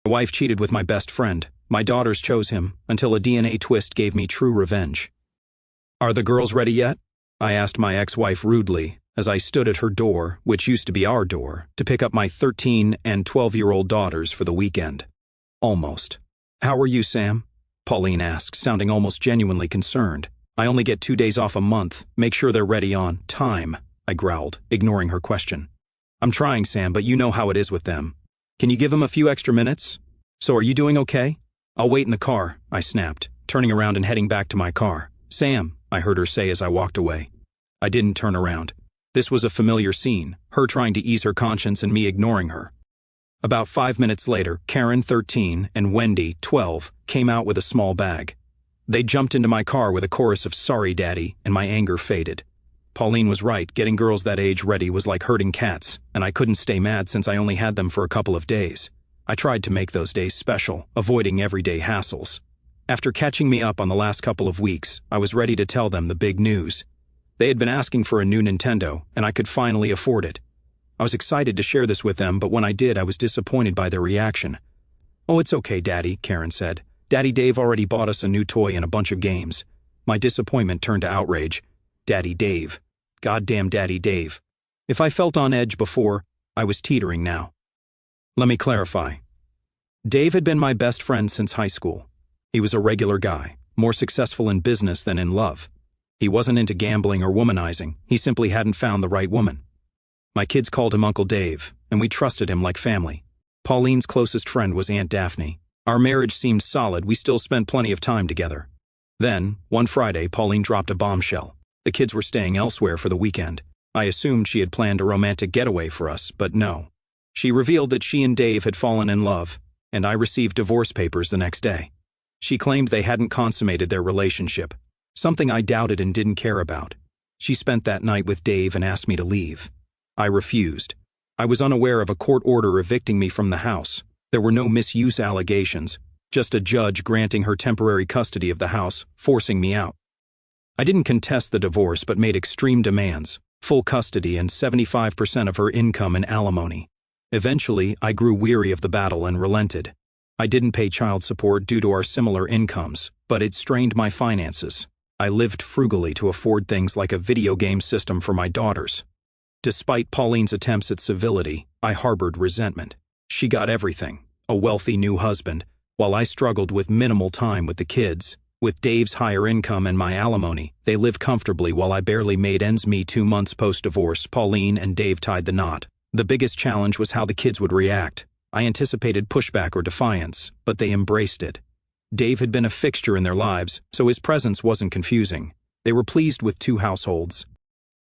My wife cheated with my best friend. My daughters chose him, until a DNA twist gave me true revenge. Are the girls ready yet? I asked my ex-wife rudely, as I stood at her door, which used to be our door, to pick up my 13 and 12-year-old daughters for the weekend. Almost. How are you, Sam? Pauline asked, sounding almost genuinely concerned. I only get 2 days off a month. Make sure they're ready on time, I growled, ignoring her question. I'm trying, Sam, but you know how it is with them. Can you give them a few extra minutes? So are you doing okay? I'll wait in the car, I snapped, turning around and heading back to my car. Sam, I heard her say as I walked away. I didn't turn around. This was a familiar scene, her trying to ease her conscience and me ignoring her. About 5 minutes later, Karen, 13, and Wendy, 12, came out with a small bag. They jumped into my car with a chorus of "Sorry, Daddy," and my anger faded. Pauline was right, getting girls that age ready was like herding cats, and I couldn't stay mad since I only had them for a couple of days. I tried to make those days special, avoiding everyday hassles. After catching me up on the last couple of weeks, I was ready to tell them the big news. They had been asking for a new Nintendo, and I could finally afford it. I was excited to share this with them, but when I did, I was disappointed by their reaction. "Oh, it's okay, Daddy," Karen said. "Daddy Dave already bought us a new toy and a bunch of games." My disappointment turned to outrage. Daddy Dave. Goddamn Daddy Dave. If I felt on edge before, I was teetering now. Let me clarify. Dave had been my best friend since high school. He was a regular guy, more successful in business than in love. He wasn't into gambling or womanizing, he simply hadn't found the right woman. My kids called him Uncle Dave, and we trusted him like family. Pauline's closest friend was Aunt Daphne. Our marriage seemed solid, we still spent plenty of time together. Then, one Friday, Pauline dropped a bombshell. The kids were staying elsewhere for the weekend. I assumed she had planned a romantic getaway for us, but no. She revealed that she and Dave had fallen in love, and I received divorce papers the next day. She claimed they hadn't consummated their relationship, something I doubted and didn't care about. She spent that night with Dave and asked me to leave. I refused. I was unaware of a court order evicting me from the house. There were no misuse allegations, just a judge granting her temporary custody of the house, forcing me out. I didn't contest the divorce but made extreme demands, full custody and 75% of her income in alimony. Eventually, I grew weary of the battle and relented. I didn't pay child support due to our similar incomes, but it strained my finances. I lived frugally to afford things like a video game system for my daughters. Despite Pauline's attempts at civility, I harbored resentment. She got everything, a wealthy new husband, while I struggled with minimal time with the kids. With Dave's higher income and my alimony, they lived comfortably while I barely made ends meet. 2 months post-divorce, Pauline and Dave tied the knot. The biggest challenge was how the kids would react. I anticipated pushback or defiance, but they embraced it. Dave had been a fixture in their lives, so his presence wasn't confusing. They were pleased with 2 households.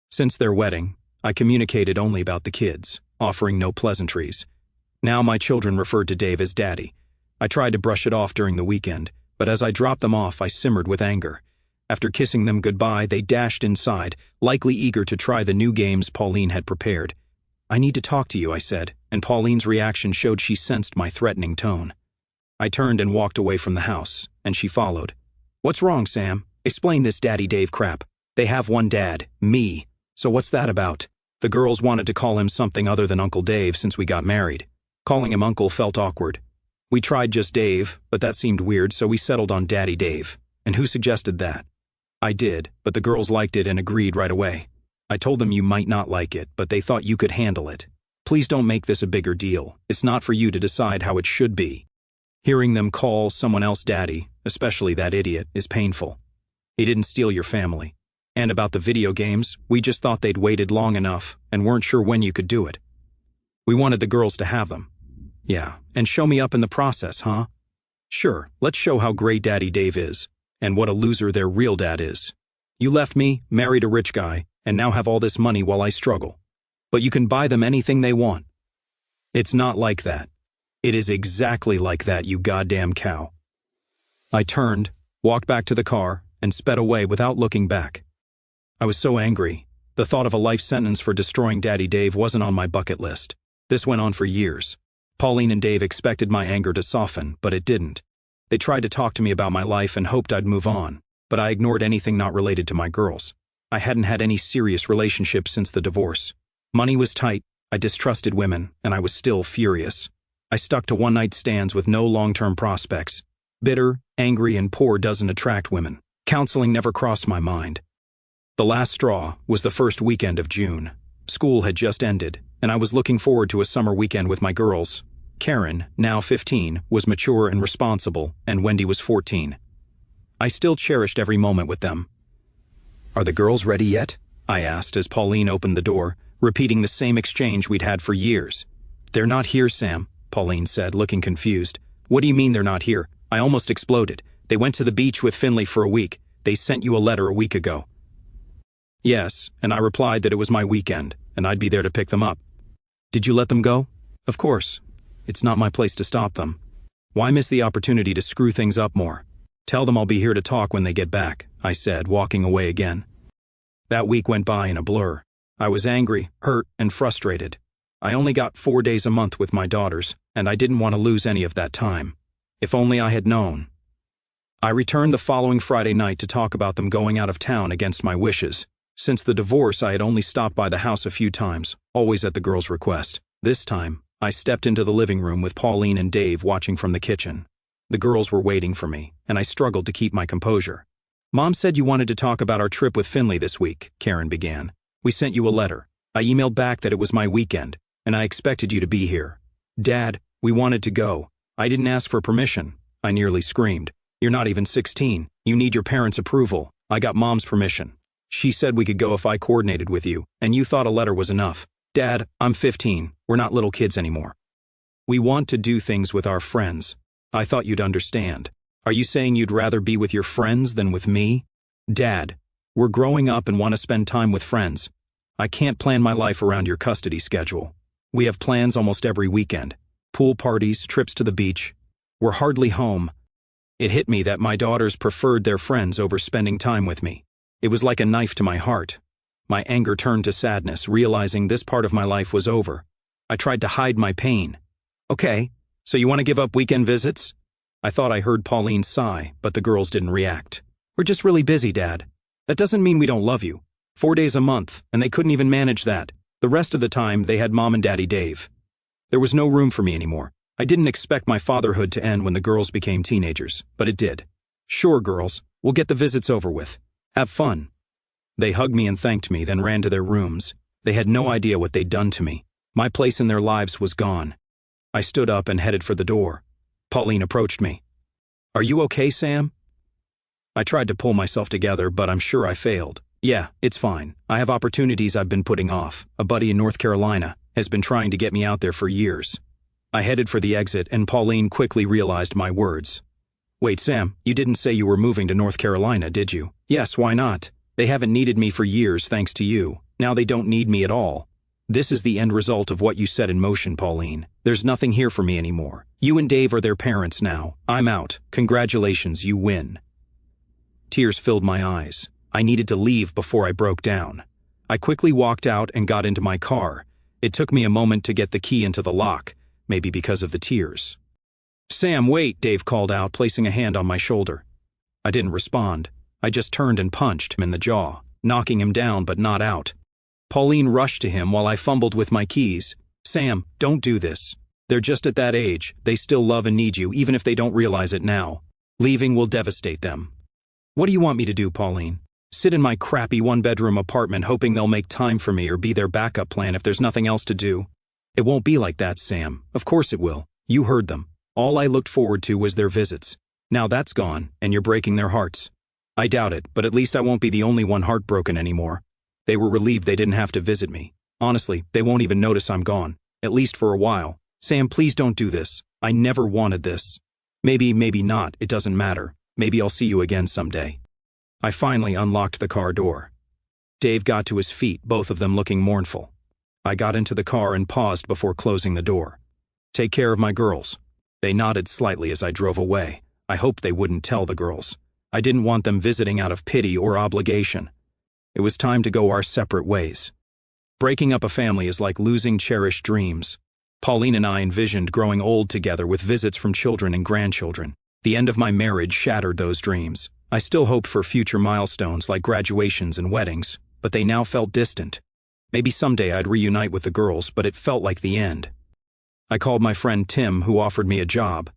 Since their wedding, I communicated only about the kids, offering no pleasantries. Now my children referred to Dave as Daddy. I tried to brush it off during the weekend, but as I dropped them off, I simmered with anger. After kissing them goodbye, they dashed inside, likely eager to try the new games Pauline had prepared. "I need to talk to you," I said, and Pauline's reaction showed she sensed my threatening tone. I turned and walked away from the house, and she followed. "What's wrong, Sam? Explain this Daddy Dave crap. They have one dad, me. So what's that about?" The girls wanted to call him something other than Uncle Dave since we got married. Calling him Uncle felt awkward. We tried just Dave, but that seemed weird, so we settled on Daddy Dave. And who suggested that? I did, but the girls liked it and agreed right away. I told them you might not like it, but they thought you could handle it. Please don't make this a bigger deal. It's not for you to decide how it should be. Hearing them call someone else Daddy, especially that idiot, is painful. He didn't steal your family. And about the video games, we just thought they'd waited long enough and weren't sure when you could do it. We wanted the girls to have them. Yeah, and show me up in the process, huh? Sure, let's show how great Daddy Dave is, and what a loser their real dad is. You left me, married a rich guy, and now have all this money while I struggle. But you can buy them anything they want. It's not like that. It is exactly like that, you goddamn cow. I turned, walked back to the car, and sped away without looking back. I was so angry. The thought of a life sentence for destroying Daddy Dave wasn't on my bucket list. This went on for years. Pauline and Dave expected my anger to soften, but it didn't. They tried to talk to me about my life and hoped I'd move on, but I ignored anything not related to my girls. I hadn't had any serious relationships since the divorce. Money was tight, I distrusted women, and I was still furious. I stuck to one-night stands with no long-term prospects. Bitter, angry, and poor doesn't attract women. Counseling never crossed my mind. The last straw was the first weekend of June. School had just ended, and I was looking forward to a summer weekend with my girls. Karen, now 15, was mature and responsible, and Wendy was 14. I still cherished every moment with them. "Are the girls ready yet?" I asked as Pauline opened the door, repeating the same exchange we'd had for years. "They're not here, Sam," Pauline said, looking confused. "What do you mean they're not here?" I almost exploded. "They went to the beach with Finley for a week. They sent you a letter a week ago." "Yes," and I replied that it was my weekend, and I'd be there to pick them up. "Did you let them go?" "Of course. It's not my place to stop them. Why miss the opportunity to screw things up more? Tell them I'll be here to talk when they get back," I said, walking away again. That week went by in a blur. I was angry, hurt, and frustrated. I only got 4 days a month with my daughters, and I didn't want to lose any of that time. If only I had known. I returned the following Friday night to talk about them going out of town against my wishes. Since the divorce, I had only stopped by the house a few times, always at the girls' request. This time, I stepped into the living room with Pauline and Dave watching from the kitchen. The girls were waiting for me, and I struggled to keep my composure. "Mom said you wanted to talk about our trip with Finley this week," Karen began. "We sent you a letter. I emailed back that it was my weekend, and I expected you to be here." "Dad, we wanted to go. I didn't ask for permission," I nearly screamed. "You're not even 16. You need your parents' approval. I got Mom's permission. She said we could go if I coordinated with you, and you thought a letter was enough." "Dad, I'm 15. We're not little kids anymore. We want to do things with our friends. I thought you'd understand. Are you saying you'd rather be with your friends than with me?" "Dad, we're growing up and want to spend time with friends. I can't plan my life around your custody schedule. We have plans almost every weekend. Pool parties, trips to the beach. We're hardly home." It hit me that my daughters preferred their friends over spending time with me. It was like a knife to my heart. My anger turned to sadness, realizing this part of my life was over. I tried to hide my pain. "Okay, so you want to give up weekend visits?" I thought I heard Pauline sigh, but the girls didn't react. "We're just really busy, Dad. That doesn't mean we don't love you. 4 days a month, and they couldn't even manage that. The rest of the time, they had Mom and Daddy Dave. There was no room for me anymore. I didn't expect my fatherhood to end when the girls became teenagers, but it did. Sure, girls, we'll get the visits over with. Have fun." They hugged me and thanked me, then ran to their rooms. They had no idea what they'd done to me. My place in their lives was gone. I stood up and headed for the door. Pauline approached me. "Are you okay, Sam?" I tried to pull myself together, but I'm sure I failed. "Yeah, it's fine. I have opportunities I've been putting off. A buddy in North Carolina has been trying to get me out there for years." I headed for the exit, and Pauline quickly realized my words. "Wait, Sam, you didn't say you were moving to North Carolina, did you?" "Yes, why not? They haven't needed me for years thanks to you. Now they don't need me at all. This is the end result of what you set in motion, Pauline. There's nothing here for me anymore. You and Dave are their parents now. I'm out. Congratulations, you win." Tears filled my eyes. I needed to leave before I broke down. I quickly walked out and got into my car. It took me a moment to get the key into the lock, maybe because of the tears. "Sam, wait," Dave called out, placing a hand on my shoulder. I didn't respond. I just turned and punched him in the jaw, knocking him down but not out. Pauline rushed to him while I fumbled with my keys. "Sam, don't do this. They're just at that age. They still love and need you, even if they don't realize it now. Leaving will devastate them." "What do you want me to do, Pauline? Sit in my crappy one-bedroom apartment hoping they'll make time for me or be their backup plan if there's nothing else to do? It won't be like that, Sam. Of course it will. You heard them. All I looked forward to was their visits. Now that's gone, and you're breaking their hearts." "I doubt it, but at least I won't be the only one heartbroken anymore." They were relieved they didn't have to visit me. "Honestly, they won't even notice I'm gone, at least for a while." "Sam, please don't do this. I never wanted this." Maybe not, it doesn't matter. Maybe I'll see you again someday." I finally unlocked the car door. Dave got to his feet, both of them looking mournful. I got into the car and paused before closing the door. "Take care of my girls." They nodded slightly as I drove away. I hoped they wouldn't tell the girls. I didn't want them visiting out of pity or obligation. It was time to go our separate ways. Breaking up a family is like losing cherished dreams. Pauline and I envisioned growing old together with visits from children and grandchildren. The end of my marriage shattered those dreams. I still hoped for future milestones like graduations and weddings, but they now felt distant. Maybe someday I'd reunite with the girls, but it felt like the end. I called my friend Tim, who offered me a job.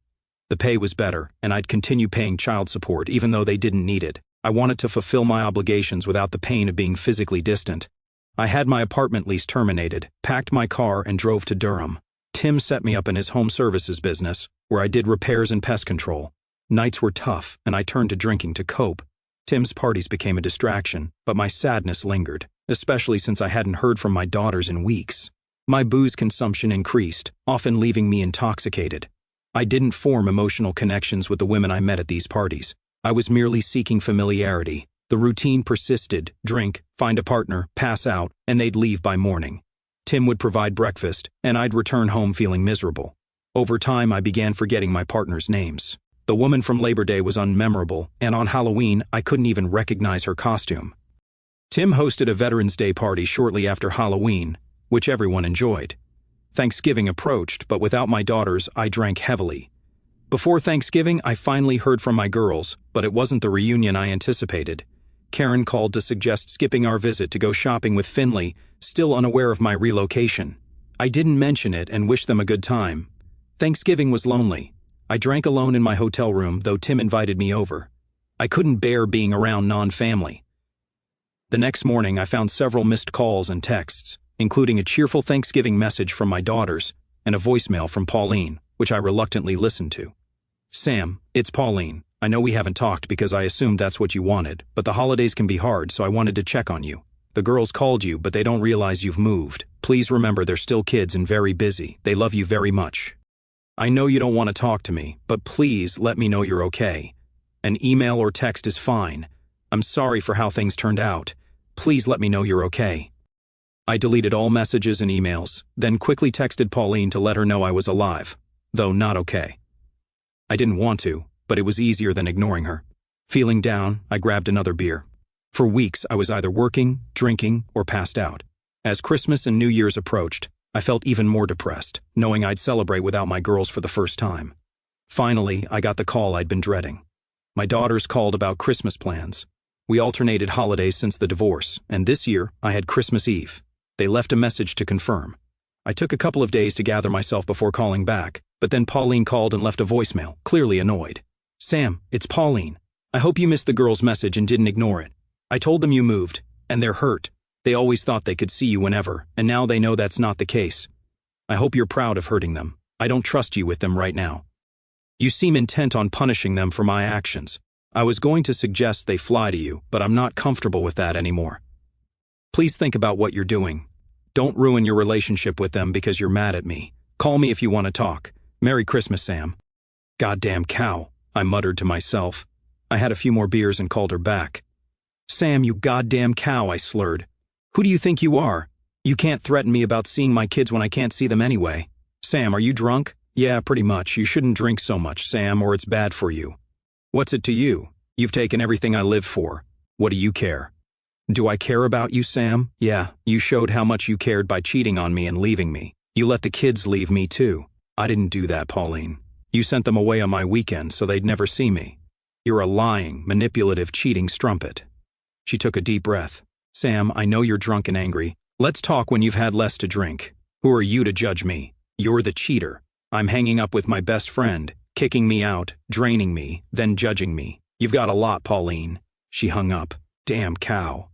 The pay was better, and I'd continue paying child support even though they didn't need it. I wanted to fulfill my obligations without the pain of being physically distant. I had my apartment lease terminated, packed my car, and drove to Durham. Tim set me up in his home services business, where I did repairs and pest control. Nights were tough, and I turned to drinking to cope. Tim's parties became a distraction, but my sadness lingered, especially since I hadn't heard from my daughters in weeks. My booze consumption increased, often leaving me intoxicated. I didn't form emotional connections with the women I met at these parties. I was merely seeking familiarity. The routine persisted: drink, find a partner, pass out, and they'd leave by morning. Tim would provide breakfast, and I'd return home feeling miserable. Over time, I began forgetting my partner's names. The woman from Labor Day was unmemorable, and on Halloween, I couldn't even recognize her costume. Tim hosted a Veterans Day party shortly after Halloween, which everyone enjoyed. Thanksgiving approached, but without my daughters, I drank heavily. Before Thanksgiving, I finally heard from my girls, but it wasn't the reunion I anticipated. Karen called to suggest skipping our visit to go shopping with Finley, still unaware of my relocation. I didn't mention it and wished them a good time. Thanksgiving was lonely. I drank alone in my hotel room, though Tim invited me over. I couldn't bear being around non-family. The next morning, I found several missed calls and texts, including a cheerful Thanksgiving message from my daughters and a voicemail from Pauline, which I reluctantly listened to. "Sam, it's Pauline. I know we haven't talked because I assumed that's what you wanted, but the holidays can be hard, so I wanted to check on you. The girls called you, but they don't realize you've moved. Please remember they're still kids and very busy. They love you very much. I know you don't want to talk to me, but please let me know you're okay. An email or text is fine. I'm sorry for how things turned out. Please let me know you're okay." I deleted all messages and emails, then quickly texted Pauline to let her know I was alive, though not okay. I didn't want to, but it was easier than ignoring her. Feeling down, I grabbed another beer. For weeks, I was either working, drinking, or passed out. As Christmas and New Year's approached, I felt even more depressed, knowing I'd celebrate without my girls for the first time. Finally, I got the call I'd been dreading. My daughters called about Christmas plans. We alternated holidays since the divorce, and this year, I had Christmas Eve. They left a message to confirm. I took a couple of days to gather myself before calling back, but then Pauline called and left a voicemail, clearly annoyed. "Sam, it's Pauline. I hope you missed the girls' message and didn't ignore it. I told them you moved, and they're hurt. They always thought they could see you whenever, and now they know that's not the case. I hope you're proud of hurting them. I don't trust you with them right now. You seem intent on punishing them for my actions. I was going to suggest they fly to you, but I'm not comfortable with that anymore. Please think about what you're doing. Don't ruin your relationship with them because you're mad at me. Call me if you want to talk. Merry Christmas, Sam." "Goddamn cow," I muttered to myself. I had a few more beers and called her back. "Sam, you goddamn cow," I slurred. "Who do you think you are? You can't threaten me about seeing my kids when I can't see them anyway. Sam, are you drunk? Yeah, pretty much. You shouldn't drink so much, Sam, or it's bad for you. What's it to you? You've taken everything I live for. What do you care? Do I care about you, Sam? Yeah, you showed how much you cared by cheating on me and leaving me. You let the kids leave me too. I didn't do that, Pauline. You sent them away on my weekend so they'd never see me. You're a lying, manipulative, cheating strumpet." She took a deep breath. "Sam, I know you're drunk and angry. Let's talk when you've had less to drink. Who are you to judge me? You're the cheater. I'm hanging up with my best friend, kicking me out, draining me, then judging me. You've got a lot, Pauline." She hung up. Damn cow.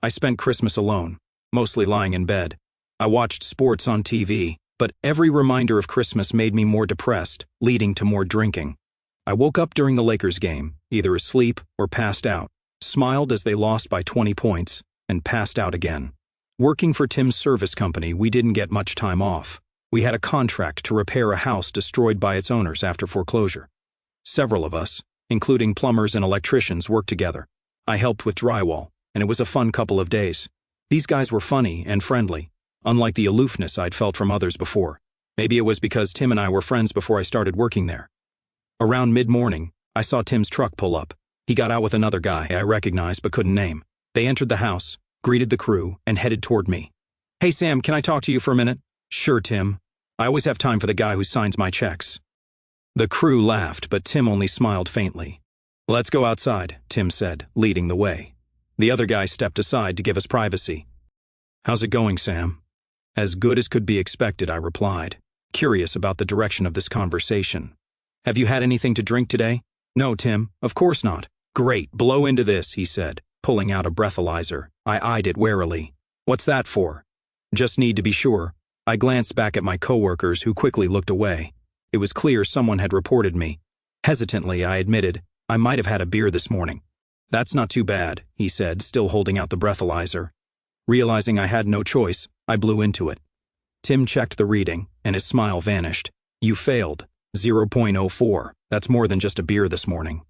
I spent Christmas alone, mostly lying in bed. I watched sports on TV, but every reminder of Christmas made me more depressed, leading to more drinking. I woke up during the Lakers game, either asleep or passed out, smiled as they lost by 20 points, and passed out again. Working for Tim's service company, we didn't get much time off. We had a contract to repair a house destroyed by its owners after foreclosure. Several of us, including plumbers and electricians, worked together. I helped with drywall, and it was a fun couple of days. These guys were funny and friendly, unlike the aloofness I'd felt from others before. Maybe it was because Tim and I were friends before I started working there. Around mid-morning, I saw Tim's truck pull up. He got out with another guy I recognized but couldn't name. They entered the house, greeted the crew, and headed toward me. "Hey Sam, can I talk to you for a minute?" "Sure, Tim. I always have time for the guy who signs my checks." The crew laughed, but Tim only smiled faintly. "Let's go outside," Tim said, leading the way. The other guy stepped aside to give us privacy. "How's it going, Sam?" "As good as could be expected," I replied. curious about the direction of this conversation. Have you had anything to drink today? No, Tim, of course not. Great, blow into this, he said, pulling out a breathalyzer. I eyed it warily. What's that for? Just need to be sure. I glanced back at my coworkers who quickly looked away. It was clear someone had reported me. Hesitantly, I admitted, I might have had a beer this morning. That's not too bad, he said, still holding out the breathalyzer. Realizing I had no choice, I blew into it. Tim checked the reading, and his smile vanished. You failed. 0.04. That's more than just a beer this morning.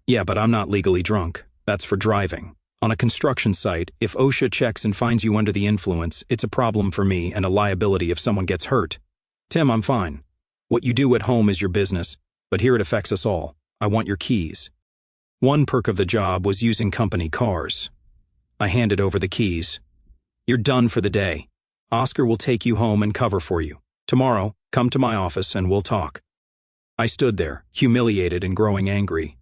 Yeah, but I'm not legally drunk. That's for driving. On a construction site, if OSHA checks and finds you under the influence, it's a problem for me and a liability if someone gets hurt. Tim, I'm fine. What you do at home is your business, but here it affects us all. I want your keys. One perk of the job was using company cars. I handed over the keys. You're done for the day. Oscar will take you home and cover for you. Tomorrow, come to my office and we'll talk. I stood there, humiliated and growing angry.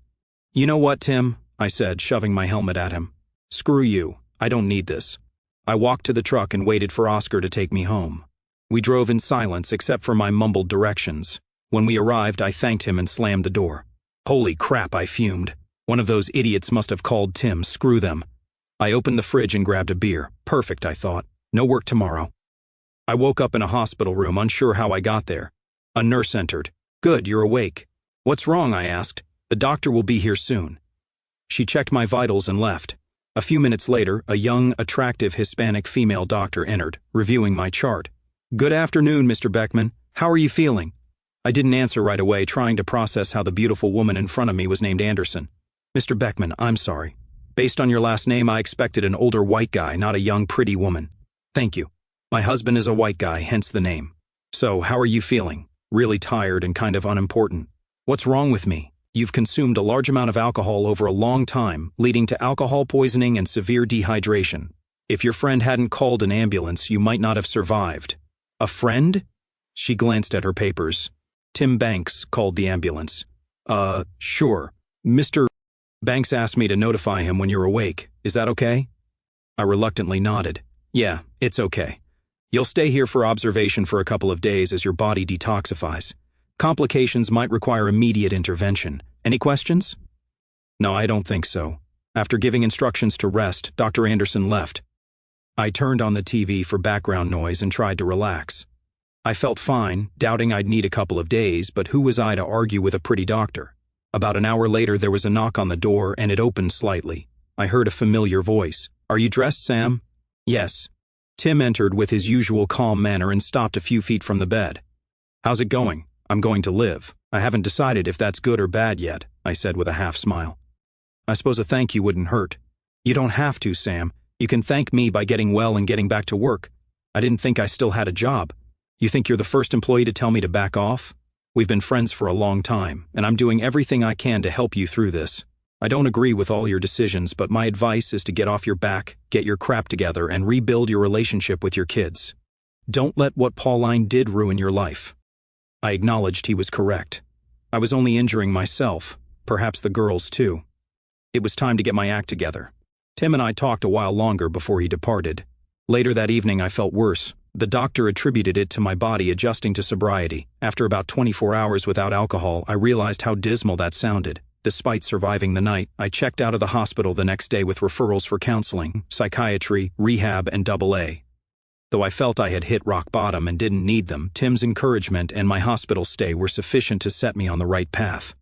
You know what, Tim? I said, shoving my helmet at him. Screw you. I don't need this. I walked to the truck and waited for Oscar to take me home. We drove in silence except for my mumbled directions. When we arrived, I thanked him and slammed the door. Holy crap, I fumed. One of those idiots must have called Tim, screw them. I opened the fridge and grabbed a beer. Perfect, I thought. No work tomorrow. I woke up in a hospital room, unsure how I got there. A nurse entered. Good, you're awake. What's wrong, I asked. The doctor will be here soon. She checked my vitals and left. A few minutes later, a young, attractive Hispanic female doctor entered, reviewing my chart. Good afternoon, Mr. Beckman. How are you feeling? I didn't answer right away, trying to process how the beautiful woman in front of me was named Anderson. Mr. Beckman, I'm sorry. Based on your last name, I expected an older white guy, not a young, pretty woman. Thank you. My husband is a white guy, hence the name. So, how are you feeling? Really tired and kind of unimportant. What's wrong with me? You've consumed a large amount of alcohol over a long time, leading to alcohol poisoning and severe dehydration. If your friend hadn't called an ambulance, you might not have survived. A friend? She glanced at her papers. Tim Banks called the ambulance. Sure. Mr. Banks asked me to notify him when you're awake. Is that okay? I reluctantly nodded. Yeah, it's okay. You'll stay here for observation for a couple of days as your body detoxifies. Complications might require immediate intervention. Any questions? No, I don't think so. After giving instructions to rest, Dr. Anderson left. I turned on the TV for background noise and tried to relax. I felt fine, doubting I'd need a couple of days, but who was I to argue with a pretty doctor? About an hour later, there was a knock on the door and it opened slightly. I heard a familiar voice. Are you dressed, Sam? Yes. Tim entered with his usual calm manner and stopped a few feet from the bed. How's it going? I'm going to live. I haven't decided if that's good or bad yet, I said with a half smile. I suppose a thank you wouldn't hurt. You don't have to, Sam. You can thank me by getting well and getting back to work. I didn't think I still had a job. You think you're the first employee to tell me to back off? We've been friends for a long time, and I'm doing everything I can to help you through this. I don't agree with all your decisions, but my advice is to get off your back, get your crap together, and rebuild your relationship with your kids. Don't let what Pauline did ruin your life. I acknowledged he was correct. I was only injuring myself, perhaps the girls too. It was time to get my act together. Tim and I talked a while longer before he departed. Later that evening I felt worse. The doctor attributed it to my body adjusting to sobriety. After about 24 hours without alcohol, I realized how dismal that sounded. Despite surviving the night, I checked out of the hospital the next day with referrals for counseling, psychiatry, rehab, and AA. Though I felt I had hit rock bottom and didn't need them, Tim's encouragement and my hospital stay were sufficient to set me on the right path.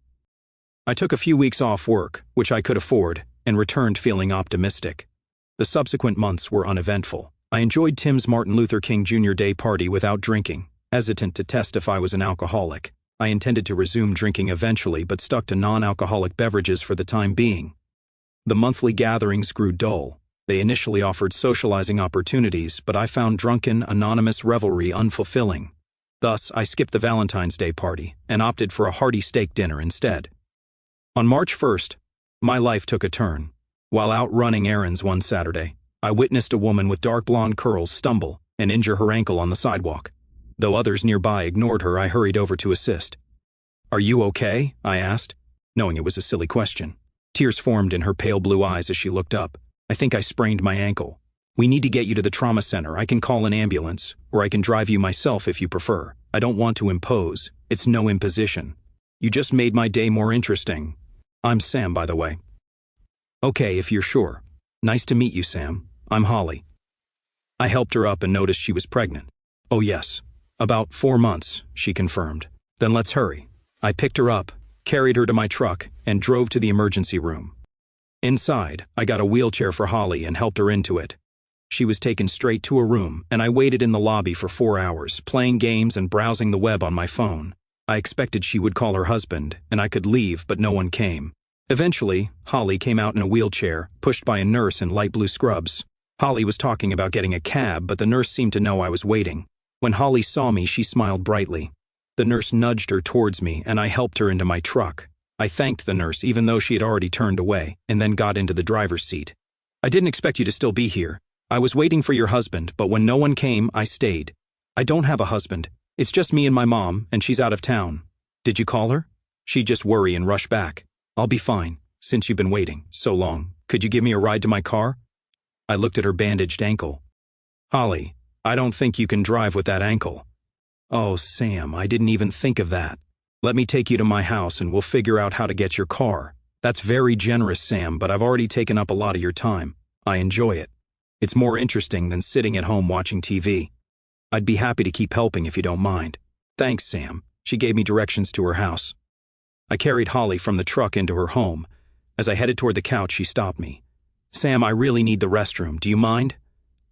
I took a few weeks off work, which I could afford, and returned feeling optimistic. The subsequent months were uneventful. I enjoyed Tim's Martin Luther King Jr. Day party without drinking, hesitant to test if I was an alcoholic. I intended to resume drinking eventually, but stuck to non-alcoholic beverages for the time being. The monthly gatherings grew dull. They initially offered socializing opportunities, but I found drunken, anonymous revelry unfulfilling. Thus, I skipped the Valentine's Day party and opted for a hearty steak dinner instead. On March 1st, my life took a turn. While out running errands one Saturday, I witnessed a woman with dark blonde curls stumble and injure her ankle on the sidewalk. Though others nearby ignored her, I hurried over to assist. "Are you okay?" I asked, knowing it was a silly question. Tears formed in her pale blue eyes as she looked up. "I think I sprained my ankle." We need to get you to the trauma center. I can call an ambulance, or I can drive you myself if you prefer. I don't want to impose. It's no imposition. You just made my day more interesting. I'm Sam, by the way. Okay, if you're sure. Nice to meet you, Sam. I'm Holly. I helped her up and noticed she was pregnant. Oh yes. About 4 months, she confirmed. Then let's hurry. I picked her up, carried her to my truck, and drove to the emergency room. Inside, I got a wheelchair for Holly and helped her into it. She was taken straight to a room, and I waited in the lobby for 4 hours, playing games and browsing the web on my phone. I expected she would call her husband, and I could leave, but no one came. Eventually, Holly came out in a wheelchair, pushed by a nurse in light blue scrubs. Holly was talking about getting a cab, but the nurse seemed to know I was waiting. When Holly saw me, she smiled brightly. The nurse nudged her towards me, and I helped her into my truck. I thanked the nurse, even though she had already turned away, and then got into the driver's seat. I didn't expect you to still be here. I was waiting for your husband, but when no one came, I stayed. I don't have a husband. It's just me and my mom, and she's out of town. Did you call her? She'd just worry and rush back. I'll be fine, since you've been waiting so long. Could you give me a ride to my car? I looked at her bandaged ankle. Holly, I don't think you can drive with that ankle. Oh, Sam, I didn't even think of that. Let me take you to my house and we'll figure out how to get your car. That's very generous, Sam, but I've already taken up a lot of your time. I enjoy it. It's more interesting than sitting at home watching TV. I'd be happy to keep helping if you don't mind. Thanks, Sam. She gave me directions to her house. I carried Holly from the truck into her home. As I headed toward the couch, she stopped me. Sam, I really need the restroom. Do you mind?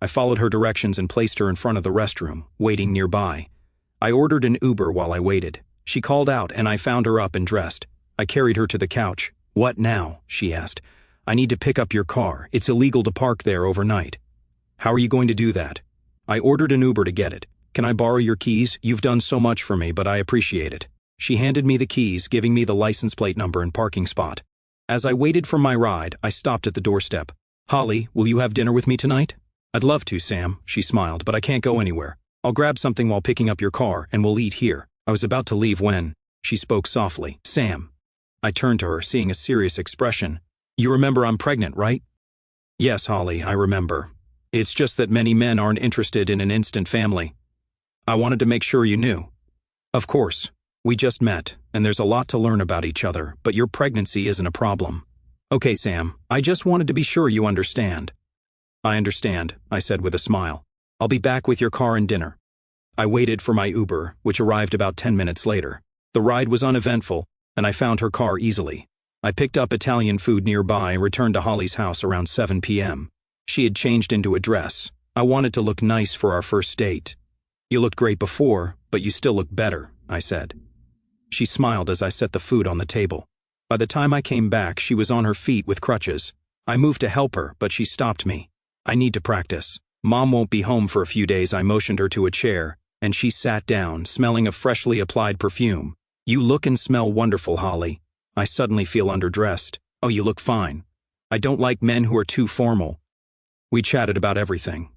I followed her directions and placed her in front of the restroom, waiting nearby. I ordered an Uber while I waited. She called out and I found her up and dressed. I carried her to the couch. What now? She asked. I need to pick up your car. It's illegal to park there overnight. How are you going to do that? I ordered an Uber to get it. Can I borrow your keys? You've done so much for me, but I appreciate it. She handed me the keys, giving me the license plate number and parking spot. As I waited for my ride, I stopped at the doorstep. Holly, will you have dinner with me tonight? I'd love to, Sam, she smiled, but I can't go anywhere. I'll grab something while picking up your car, and we'll eat here. I was about to leave when she spoke softly. Sam. I turned to her, seeing a serious expression. You remember I'm pregnant, right? Yes, Holly, I remember. It's just that many men aren't interested in an instant family. I wanted to make sure you knew. Of course. We just met, and there's a lot to learn about each other, but your pregnancy isn't a problem. Okay, Sam, I just wanted to be sure you understand. I understand, I said with a smile. I'll be back with your car and dinner. I waited for my Uber, which arrived about 10 minutes later. The ride was uneventful, and I found her car easily. I picked up Italian food nearby and returned to Holly's house around 7 p.m. She had changed into a dress. I wanted to look nice for our first date. You looked great before, but you still look better, I said. She smiled as I set the food on the table. By the time I came back, she was on her feet with crutches. I moved to help her, but she stopped me. I need to practice. Mom won't be home for a few days. I motioned her to a chair, and she sat down, smelling of freshly applied perfume. You look and smell wonderful, Holly. I suddenly feel underdressed. Oh, you look fine. I don't like men who are too formal. We chatted about everything.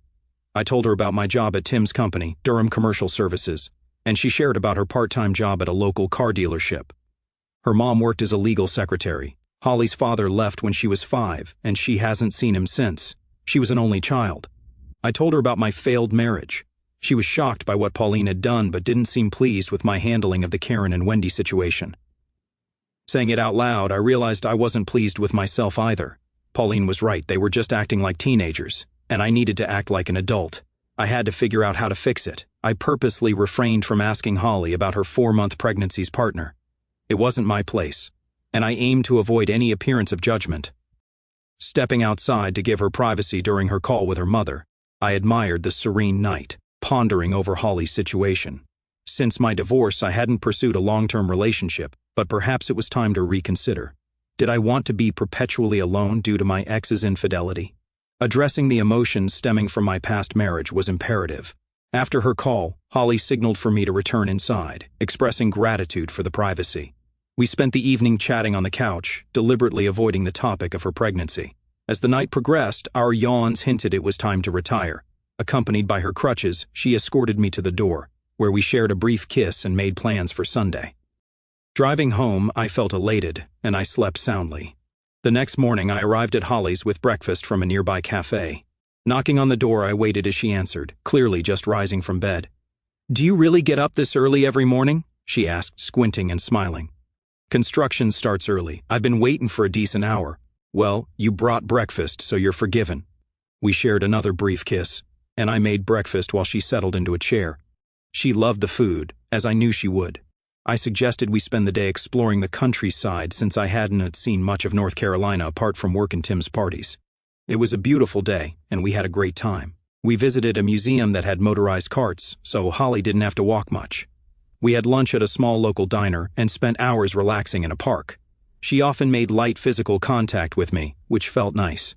I told her about my job at Tim's company, Durham Commercial Services, and she shared about her part-time job at a local car dealership. Her mom worked as a legal secretary. Holly's father left when she was 5, and she hasn't seen him since. She was an only child. I told her about my failed marriage. She was shocked by what Pauline had done, but didn't seem pleased with my handling of the Karen and Wendy situation. Saying it out loud, I realized I wasn't pleased with myself either. Pauline was right, they were just acting like teenagers, and I needed to act like an adult. I had to figure out how to fix it. I purposely refrained from asking Holly about her 4-month pregnancy's partner. It wasn't my place, and I aimed to avoid any appearance of judgment. Stepping outside to give her privacy during her call with her mother, I admired the serene night, pondering over Holly's situation. Since my divorce, I hadn't pursued a long-term relationship, but perhaps it was time to reconsider. Did I want to be perpetually alone due to my ex's infidelity? Addressing the emotions stemming from my past marriage was imperative. After her call, Holly signaled for me to return inside, expressing gratitude for the privacy. We spent the evening chatting on the couch, deliberately avoiding the topic of her pregnancy. As the night progressed, our yawns hinted it was time to retire. Accompanied by her crutches, she escorted me to the door, where we shared a brief kiss and made plans for Sunday. Driving home, I felt elated, and I slept soundly. The next morning, I arrived at Holly's with breakfast from a nearby cafe. Knocking on the door, I waited as she answered, clearly just rising from bed. "Do you really get up this early every morning?" she asked, squinting and smiling. "Construction starts early. I've been waiting for a decent hour." "Well, you brought breakfast, so you're forgiven." We shared another brief kiss, and I made breakfast while she settled into a chair. She loved the food, as I knew she would. I suggested we spend the day exploring the countryside since I hadn't seen much of North Carolina apart from work and Tim's parties. It was a beautiful day, and we had a great time. We visited a museum that had motorized carts, so Holly didn't have to walk much. We had lunch at a small local diner and spent hours relaxing in a park. She often made light physical contact with me, which felt nice.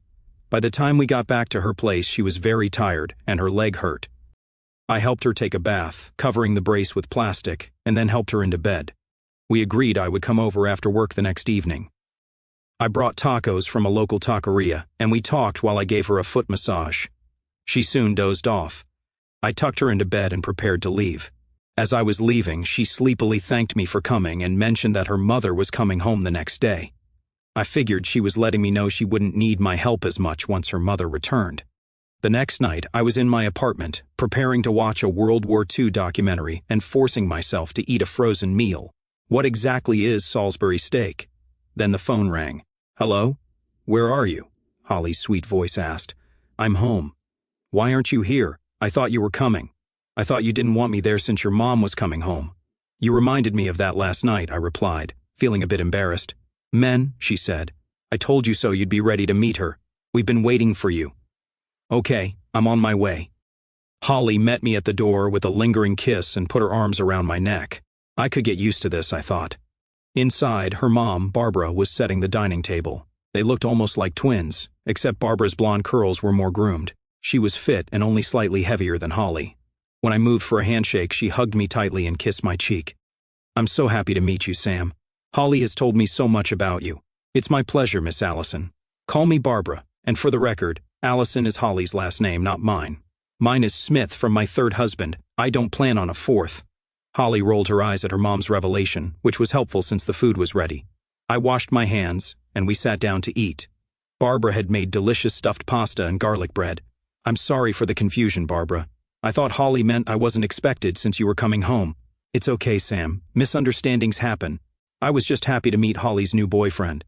By the time we got back to her place, she was very tired, and her leg hurt. I helped her take a bath, covering the brace with plastic, and then helped her into bed. We agreed I would come over after work the next evening. I brought tacos from a local taqueria, and we talked while I gave her a foot massage. She soon dozed off. I tucked her into bed and prepared to leave. As I was leaving, she sleepily thanked me for coming and mentioned that her mother was coming home the next day. I figured she was letting me know she wouldn't need my help as much once her mother returned. The next night, I was in my apartment, preparing to watch a World War II documentary and forcing myself to eat a frozen meal. What exactly is Salisbury steak? Then the phone rang. "Hello? Where are you?" Holly's sweet voice asked. "I'm home." "Why aren't you here? I thought you were coming. I thought you didn't want me there since your mom was coming home." "You reminded me of that last night," I replied, feeling a bit embarrassed. "Men," she said. "I told you so you'd be ready to meet her. We've been waiting for you." "Okay, I'm on my way." Holly met me at the door with a lingering kiss and put her arms around my neck. I could get used to this, I thought. Inside, her mom, Barbara, was setting the dining table. They looked almost like twins, except Barbara's blonde curls were more groomed. She was fit and only slightly heavier than Holly. When I moved for a handshake, she hugged me tightly and kissed my cheek. "I'm so happy to meet you, Sam. Holly has told me so much about you." "It's my pleasure, Miss Allison. Call me Barbara, and for the record, Allison is Holly's last name, not mine. Mine is Smith from my third husband. I don't plan on a fourth." Holly rolled her eyes at her mom's revelation, which was helpful since the food was ready. I washed my hands, and we sat down to eat. Barbara had made delicious stuffed pasta and garlic bread. "I'm sorry for the confusion, Barbara. I thought Holly meant I wasn't expected since you were coming home." "It's okay, Sam. Misunderstandings happen. I was just happy to meet Holly's new boyfriend."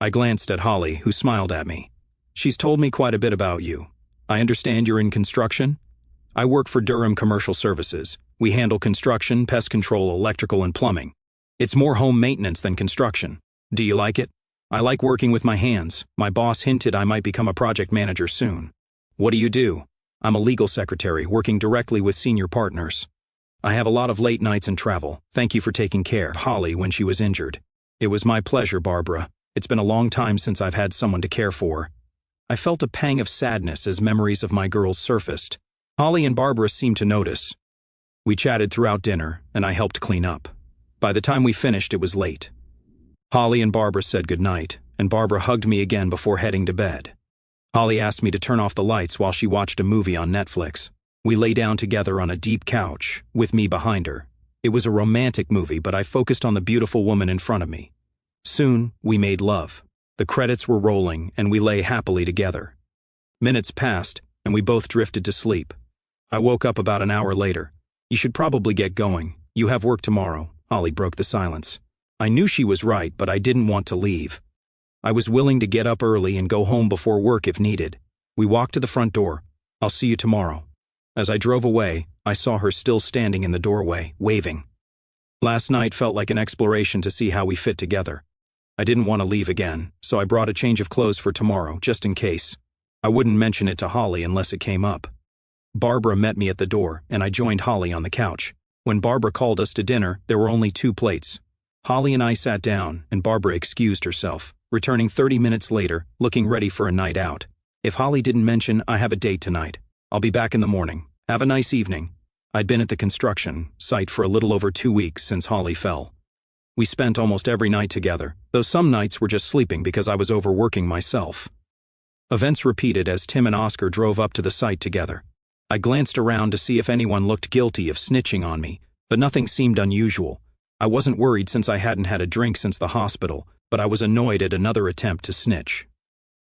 I glanced at Holly, who smiled at me. "She's told me quite a bit about you. I understand you're in construction?" "I work for Durham Commercial Services. We handle construction, pest control, electrical, and plumbing. It's more home maintenance than construction. Do you like it?" "I like working with my hands. My boss hinted I might become a project manager soon." "What do you do?" "I'm a legal secretary, working directly with senior partners. I have a lot of late nights and travel. Thank you for taking care of Holly when she was injured." "It was my pleasure, Barbara. It's been a long time since I've had someone to care for." I felt a pang of sadness as memories of my girls surfaced. Holly and Barbara seemed to notice. We chatted throughout dinner, and I helped clean up. By the time we finished, it was late. Holly and Barbara said goodnight, and Barbara hugged me again before heading to bed. Holly asked me to turn off the lights while she watched a movie on Netflix. We lay down together on a deep couch, with me behind her. It was a romantic movie, but I focused on the beautiful woman in front of me. Soon, we made love. The credits were rolling, and we lay happily together. Minutes passed, and we both drifted to sleep. I woke up about an hour later. "You should probably get going. You have work tomorrow." Holly broke the silence. I knew she was right, but I didn't want to leave. I was willing to get up early and go home before work if needed. We walked to the front door. "I'll see you tomorrow." As I drove away, I saw her still standing in the doorway, waving. Last night felt like an exploration to see how we fit together. I didn't want to leave again, so I brought a change of clothes for tomorrow, just in case. I wouldn't mention it to Holly unless it came up. Barbara met me at the door, and I joined Holly on the couch. When Barbara called us to dinner, there were only 2 plates. Holly and I sat down, and Barbara excused herself, returning 30 minutes later, looking ready for a night out. If Holly didn't mention, "I have a date tonight. I'll be back in the morning. Have a nice evening." I'd been at the construction site for a little over 2 weeks since Holly fell. We spent almost every night together, though some nights were just sleeping because I was overworking myself. Events repeated as Tim and Oscar drove up to the site together. I glanced around to see if anyone looked guilty of snitching on me, but nothing seemed unusual. I wasn't worried since I hadn't had a drink since the hospital, but I was annoyed at another attempt to snitch.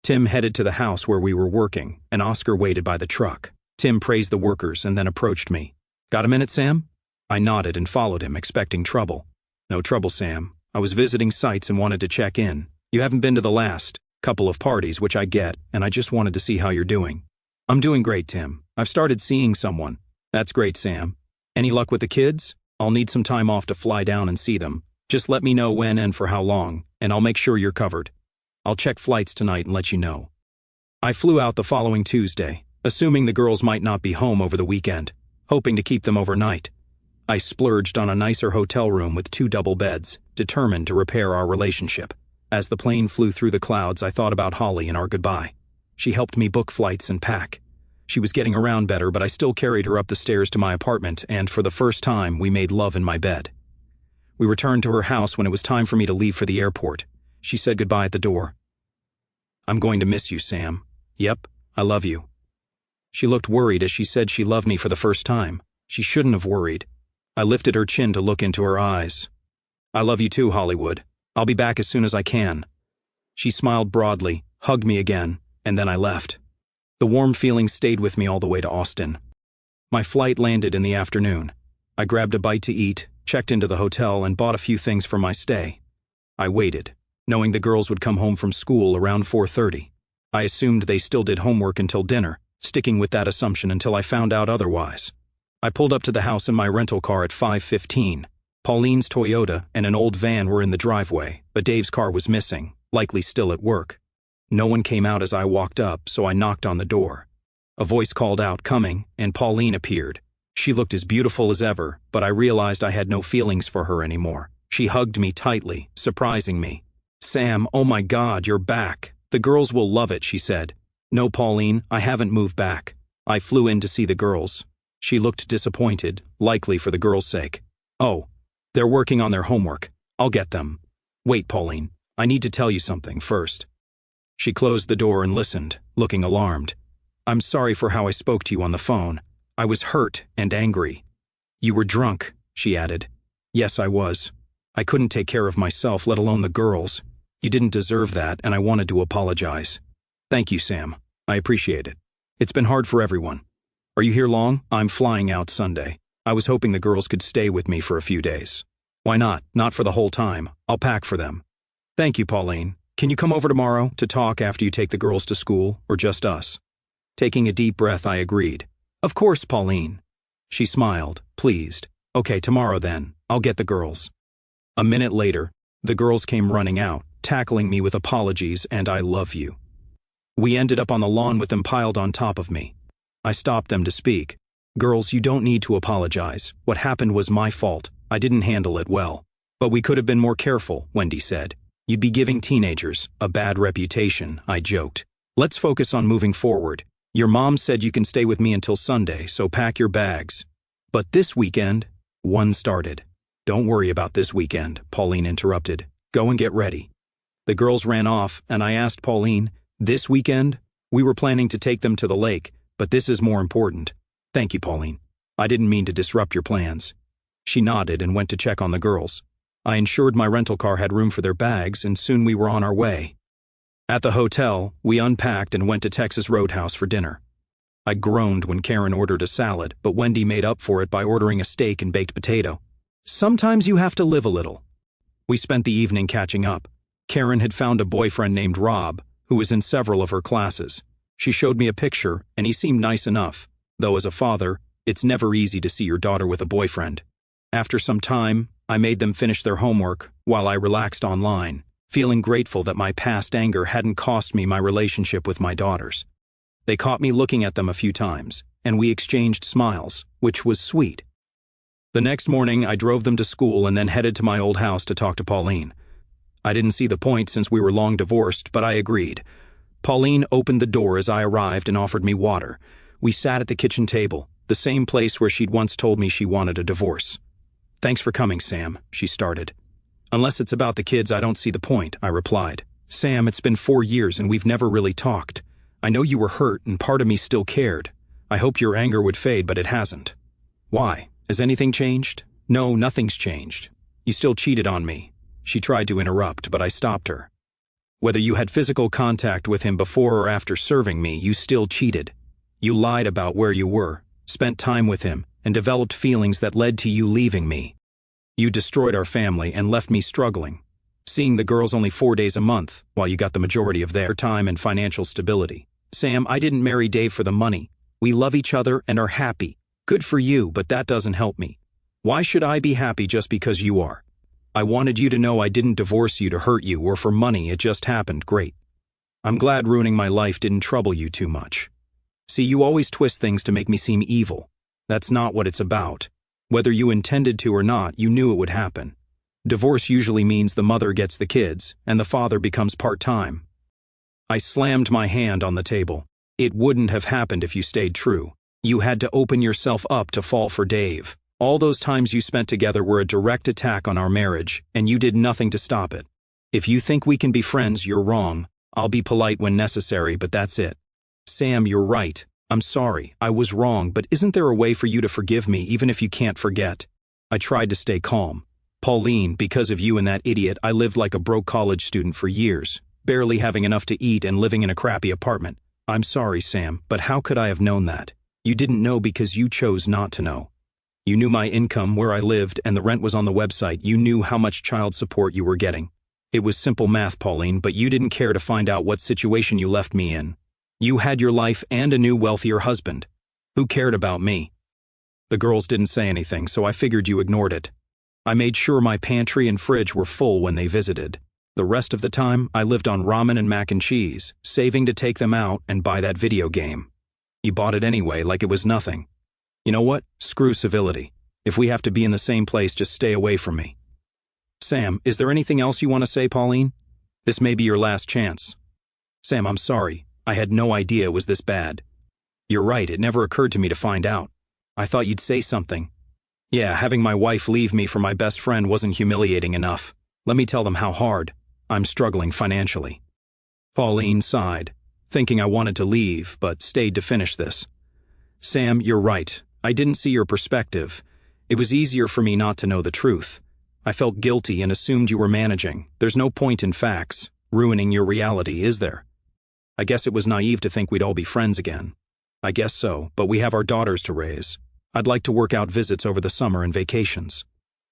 Tim headed to the house where we were working, and Oscar waited by the truck. Tim praised the workers and then approached me. "Got a minute, Sam?" I nodded and followed him, expecting trouble. "No trouble, Sam. I was visiting sites and wanted to check in. You haven't been to the last couple of parties, which I get, and I just wanted to see how you're doing." "I'm doing great, Tim. I've started seeing someone." "That's great, Sam. Any luck with the kids? I'll need some time off to fly down and see them. Just let me know when and for how long, and I'll make sure you're covered. I'll check flights tonight and let you know." I flew out the following Tuesday, assuming the girls might not be home over the weekend, hoping to keep them overnight. I splurged on a nicer hotel room with 2 double beds, determined to repair our relationship. As the plane flew through the clouds, I thought about Holly and our goodbye. She helped me book flights and pack. She was getting around better, but I still carried her up the stairs to my apartment, and for the first time, we made love in my bed. We returned to her house when it was time for me to leave for the airport. She said goodbye at the door. "I'm going to miss you, Sam." "Yep, I love you." She looked worried as she said she loved me for the first time. She shouldn't have worried. I lifted her chin to look into her eyes. "I love you too, Hollywood. I'll be back as soon as I can." She smiled broadly, hugged me again, and then I left. The warm feeling stayed with me all the way to Austin. My flight landed in the afternoon. I grabbed a bite to eat, checked into the hotel, and bought a few things for my stay. I waited, knowing the girls would come home from school around 4:30. I assumed they still did homework until dinner, sticking with that assumption until I found out otherwise. I pulled up to the house in my rental car at 5:15. Pauline's Toyota and an old van were in the driveway, but Dave's car was missing, likely still at work. No one came out as I walked up, so I knocked on the door. A voice called out, "Coming," and Pauline appeared. She looked as beautiful as ever, but I realized I had no feelings for her anymore. She hugged me tightly, surprising me. "Sam, oh my God, you're back. The girls will love it," she said. "No, Pauline, I haven't moved back. I flew in to see the girls." She looked disappointed, likely for the girls' sake. "Oh, they're working on their homework. I'll get them." "Wait, Pauline, I need to tell you something first." She closed the door and listened, looking alarmed. "I'm sorry for how I spoke to you on the phone. I was hurt and angry." "You were drunk," she added. "Yes, I was. I couldn't take care of myself, let alone the girls. You didn't deserve that, and I wanted to apologize." "Thank you, Sam. I appreciate it. It's been hard for everyone." "Are you here long?" "I'm flying out Sunday. I was hoping the girls could stay with me for a few days." "Why not? Not for the whole time. I'll pack for them." "Thank you, Pauline. Can you come over tomorrow to talk after you take the girls to school, or just us?" Taking a deep breath, I agreed. "Of course, Pauline." She smiled, pleased. "Okay, tomorrow then. I'll get the girls." A minute later, the girls came running out, tackling me with apologies and "I love you." We ended up on the lawn with them piled on top of me. I stopped them to speak. "Girls, you don't need to apologize. What happened was my fault. I didn't handle it well. But we could have been more careful," Wendy said. "You'd be giving teenagers a bad reputation," I joked. "Let's focus on moving forward. Your mom said you can stay with me until Sunday, so pack your bags." "But this weekend," one started. "Don't worry about this weekend," Pauline interrupted. "Go and get ready." The girls ran off, and I asked Pauline, "This weekend?" "We were planning to take them to the lake, but this is more important." "Thank you, Pauline. I didn't mean to disrupt your plans." She nodded and went to check on the girls. I ensured my rental car had room for their bags, and soon we were on our way. At the hotel, we unpacked and went to Texas Roadhouse for dinner. I groaned when Karen ordered a salad, but Wendy made up for it by ordering a steak and baked potato. Sometimes you have to live a little. We spent the evening catching up. Karen had found a boyfriend named Rob, who was in several of her classes. She showed me a picture, and he seemed nice enough, though as a father, it's never easy to see your daughter with a boyfriend. After some time, I made them finish their homework while I relaxed online, feeling grateful that my past anger hadn't cost me my relationship with my daughters. They caught me looking at them a few times, and we exchanged smiles, which was sweet. The next morning, I drove them to school and then headed to my old house to talk to Pauline. I didn't see the point since we were long divorced, but I agreed. Pauline opened the door as I arrived and offered me water. We sat at the kitchen table, the same place where she'd once told me she wanted a divorce. "Thanks for coming, Sam," she started. "Unless it's about the kids, I don't see the point," I replied. "Sam, it's been 4 years and we've never really talked. I know you were hurt and part of me still cared. I hoped your anger would fade, but it hasn't." "Why? Has anything changed?" "No, nothing's changed. You still cheated on me." She tried to interrupt, but I stopped her. Whether you had physical contact with him before or after serving me, you still cheated. You lied about where you were, spent time with him, and developed feelings that led to you leaving me. You destroyed our family and left me struggling, seeing the girls only 4 days a month, while you got the majority of their time and financial stability. Sam, I didn't marry Dave for the money. We love each other and are happy. Good for you, but that doesn't help me. Why should I be happy just because you are? I wanted you to know I didn't divorce you to hurt you or for money, it just happened. Great. I'm glad ruining my life didn't trouble you too much. See, you always twist things to make me seem evil. That's not what it's about. Whether you intended to or not, you knew it would happen. Divorce usually means the mother gets the kids, and the father becomes part-time. I slammed my hand on the table. It wouldn't have happened if you stayed true. You had to open yourself up to fall for Dave. All those times you spent together were a direct attack on our marriage, and you did nothing to stop it. If you think we can be friends, you're wrong. I'll be polite when necessary, but that's it. Sam, you're right. I'm sorry, I was wrong, but isn't there a way for you to forgive me even if you can't forget? I tried to stay calm. Pauline, because of you and that idiot, I lived like a broke college student for years, barely having enough to eat and living in a crappy apartment. I'm sorry, Sam, but how could I have known that? You didn't know because you chose not to know. You knew my income, where I lived, and the rent was on the website. You knew how much child support you were getting. It was simple math, Pauline, but you didn't care to find out what situation you left me in. You had your life and a new, wealthier husband. Who cared about me? The girls didn't say anything, so I figured you ignored it. I made sure my pantry and fridge were full when they visited. The rest of the time, I lived on ramen and mac and cheese, saving to take them out and buy that video game. You bought it anyway, like it was nothing. You know what? Screw civility. If we have to be in the same place, just stay away from me. Sam, is there anything else you want to say, Pauline? This may be your last chance. Sam, I'm sorry. I had no idea it was this bad. You're right, it never occurred to me to find out. I thought you'd say something. Yeah, having my wife leave me for my best friend wasn't humiliating enough. Let me tell them how hard I'm struggling financially. Pauline sighed, thinking I wanted to leave, but stayed to finish this. Sam, you're right. I didn't see your perspective. It was easier for me not to know the truth. I felt guilty and assumed you were managing. There's no point in facts ruining your reality, is there? I guess it was naive to think we'd all be friends again. I guess so, but we have our daughters to raise. I'd like to work out visits over the summer and vacations.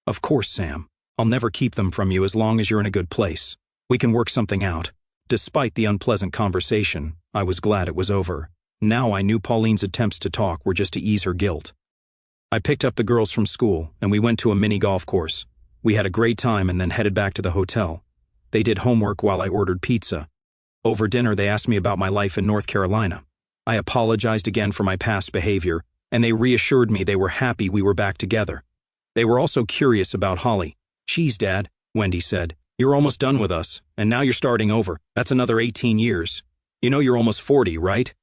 Of course, Sam. I'll never keep them from you as long as you're in a good place. We can work something out. Despite the unpleasant conversation, I was glad it was over. Now I knew Pauline's attempts to talk were just to ease her guilt. I picked up the girls from school, and we went to a mini golf course. We had a great time and then headed back to the hotel. They did homework while I ordered pizza. Over dinner, they asked me about my life in North Carolina. I apologized again for my past behavior, and they reassured me they were happy we were back together. They were also curious about Holly. Geez, Dad, Wendy said, you're almost done with us, and now you're starting over. That's another 18 years. You know you're almost 40, right?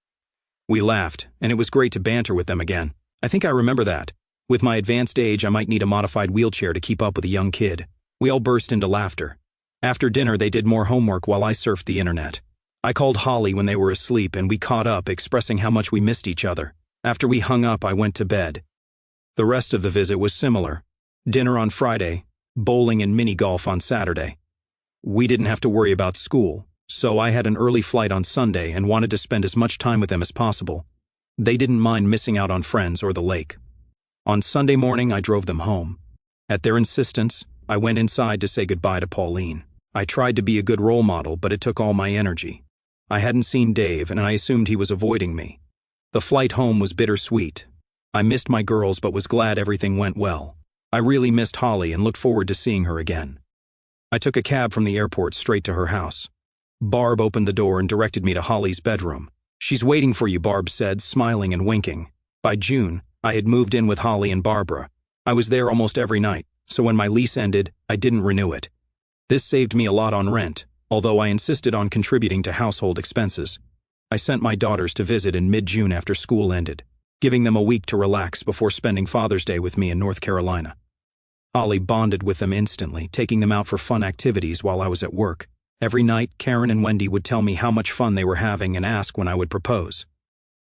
We laughed, and it was great to banter with them again. I think I remember that. With my advanced age, I might need a modified wheelchair to keep up with a young kid. We all burst into laughter. After dinner, they did more homework while I surfed the internet. I called Holly when they were asleep, and we caught up, expressing how much we missed each other. After we hung up, I went to bed. The rest of the visit was similar. Dinner on Friday, bowling and mini golf on Saturday. We didn't have to worry about school, so I had an early flight on Sunday and wanted to spend as much time with them as possible. They didn't mind missing out on friends or the lake. On Sunday morning, I drove them home. At their insistence, I went inside to say goodbye to Pauline. I tried to be a good role model, but it took all my energy. I hadn't seen Dave, and I assumed he was avoiding me. The flight home was bittersweet. I missed my girls, but was glad everything went well. I really missed Holly and looked forward to seeing her again. I took a cab from the airport straight to her house. Barb opened the door and directed me to Holly's bedroom. She's waiting for you, Barb said, smiling and winking. By June, I had moved in with Holly and Barbara. I was there almost every night, so when my lease ended, I didn't renew it. This saved me a lot on rent, although I insisted on contributing to household expenses. I sent my daughters to visit in mid-June after school ended, giving them a week to relax before spending Father's Day with me in North Carolina. Holly bonded with them instantly, taking them out for fun activities while I was at work. Every night, Karen and Wendy would tell me how much fun they were having and ask when I would propose.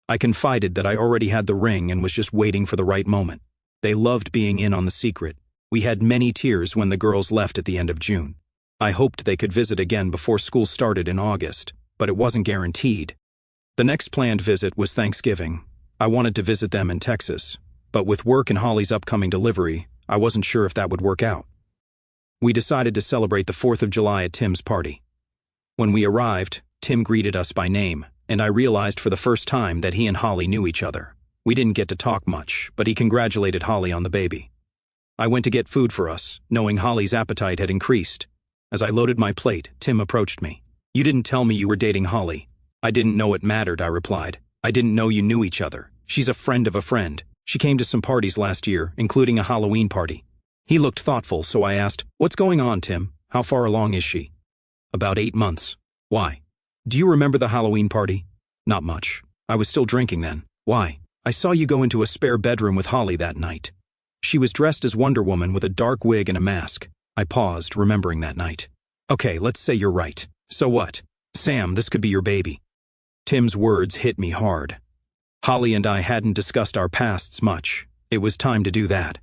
I confided that I already had the ring and was just waiting for the right moment. They loved being in on the secret. We had many tears when the girls left at the end of June. I hoped they could visit again before school started in August, but it wasn't guaranteed. The next planned visit was Thanksgiving. I wanted to visit them in Texas, but with work and Holly's upcoming delivery, I wasn't sure if that would work out. We decided to celebrate the 4th of July at Tim's party. When we arrived, Tim greeted us by name, and I realized for the first time that he and Holly knew each other. We didn't get to talk much, but he congratulated Holly on the baby. I went to get food for us, knowing Holly's appetite had increased. As I loaded my plate, Tim approached me. "You didn't tell me you were dating Holly." "I didn't know it mattered," I replied. "I didn't know you knew each other. She's a friend of a friend. She came to some parties last year, including a Halloween party." He looked thoughtful, so I asked, "What's going on, Tim? How far along is she?" "About 8 months." "Why?" "Do you remember the Halloween party?" "Not much. I was still drinking then." "Why?" "I saw you go into a spare bedroom with Holly that night. She was dressed as Wonder Woman with a dark wig and a mask." I paused, remembering that night. "Okay, let's say you're right. So what? Sam, this could be your baby." Tim's words hit me hard. Holly and I hadn't discussed our pasts much. It was time to do that.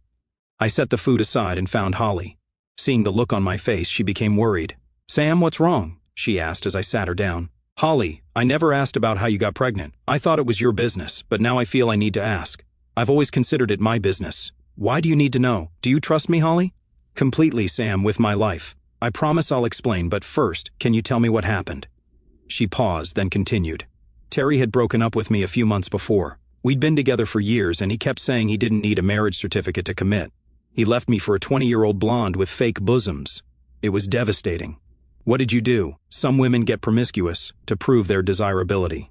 I set the food aside and found Holly. Seeing the look on my face, she became worried. "Sam, what's wrong?" she asked as I sat her down. "Holly, I never asked about how you got pregnant. I thought it was your business, but now I feel I need to ask. I've always considered it my business. Why do you need to know? Do you trust me, Holly?" "Completely, Sam, with my life. I promise I'll explain, but first, can you tell me what happened?" She paused, then continued. "Terry had broken up with me a few months before. We'd been together for years, and he kept saying he didn't need a marriage certificate to commit. He left me for a 20-year-old blonde with fake bosoms. It was devastating. What did you do? Some women get promiscuous to prove their desirability.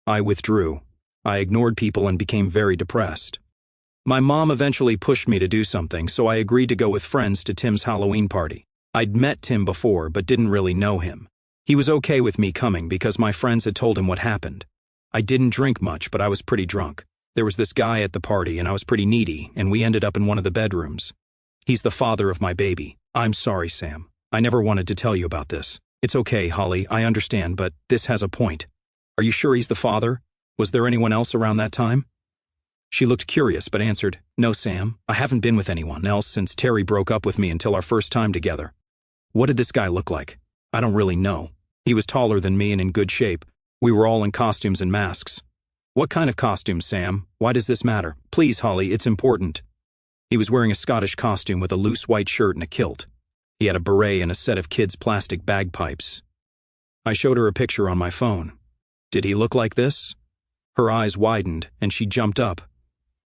I withdrew. I ignored people and became very depressed. My mom eventually pushed me to do something, so I agreed to go with friends to Tim's Halloween party. I'd met Tim before, but didn't really know him. He was okay with me coming because my friends had told him what happened. I didn't drink much, but I was pretty drunk. There was this guy at the party, and I was pretty needy, and we ended up in one of the bedrooms. He's the father of my baby. I'm sorry, Sam. I never wanted to tell you about this. It's okay, Holly, I understand, but this has a point. Are you sure he's the father? Was there anyone else around that time?" She looked curious, but answered, "No, Sam. I haven't been with anyone else since Terry broke up with me until our first time together." "What did this guy look like?" "I don't really know. He was taller than me and in good shape. We were all in costumes and masks." "What kind of costumes, Sam? Why does this matter?" "Please, Holly, it's important." "He was wearing a Scottish costume with a loose white shirt and a kilt. He had a beret and a set of kids' plastic bagpipes." I showed her a picture on my phone. "Did he look like this?" Her eyes widened, and she jumped up.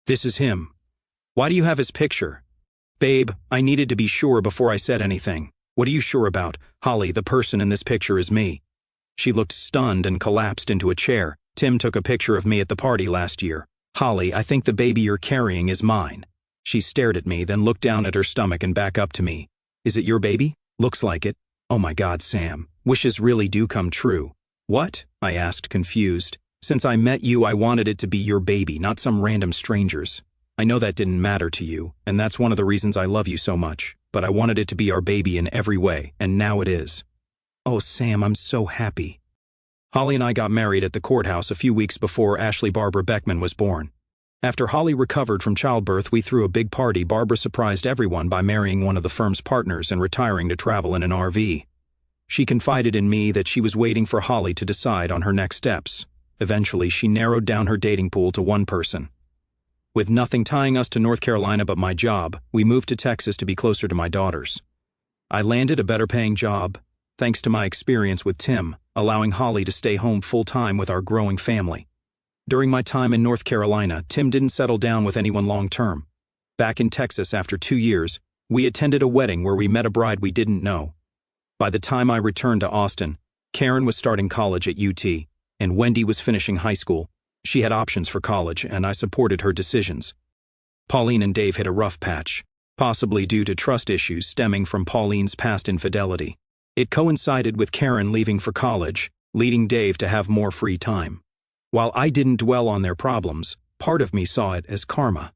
"This is him." "Why do you have his picture?" "Babe, I needed to be sure before I said anything." "What are you sure about?" "Holly, the person in this picture is me." She looked stunned and collapsed into a chair. "Tim took a picture of me at the party last year. Holly, I think the baby you're carrying is mine." She stared at me, then looked down at her stomach and back up to me. "Is it your baby?" "Looks like it." "Oh my God, Sam. Wishes really do come true." "What?" I asked, confused. "Since I met you, I wanted it to be your baby, not some random stranger's. I know that didn't matter to you, and that's one of the reasons I love you so much, but I wanted it to be our baby in every way, and now it is." "Oh, Sam, I'm so happy." Holly and I got married at the courthouse a few weeks before Ashley Barbara Beckman was born. After Holly recovered from childbirth, we threw a big party. Barbara surprised everyone by marrying one of the firm's partners and retiring to travel in an RV. She confided in me that she was waiting for Holly to decide on her next steps. Eventually, she narrowed down her dating pool to one person. With nothing tying us to North Carolina but my job, we moved to Texas to be closer to my daughters. I landed a better-paying job, thanks to my experience with Tim, allowing Holly to stay home full-time with our growing family. During my time in North Carolina, Tim didn't settle down with anyone long-term. Back in Texas after 2 years, we attended a wedding where we met a bride we didn't know. By the time I returned to Austin, Karen was starting college at UT, and Wendy was finishing high school. She had options for college, and I supported her decisions. Pauline and Dave hit a rough patch, possibly due to trust issues stemming from Pauline's past infidelity. It coincided with Karen leaving for college, leading Dave to have more free time. While I didn't dwell on their problems, part of me saw it as karma.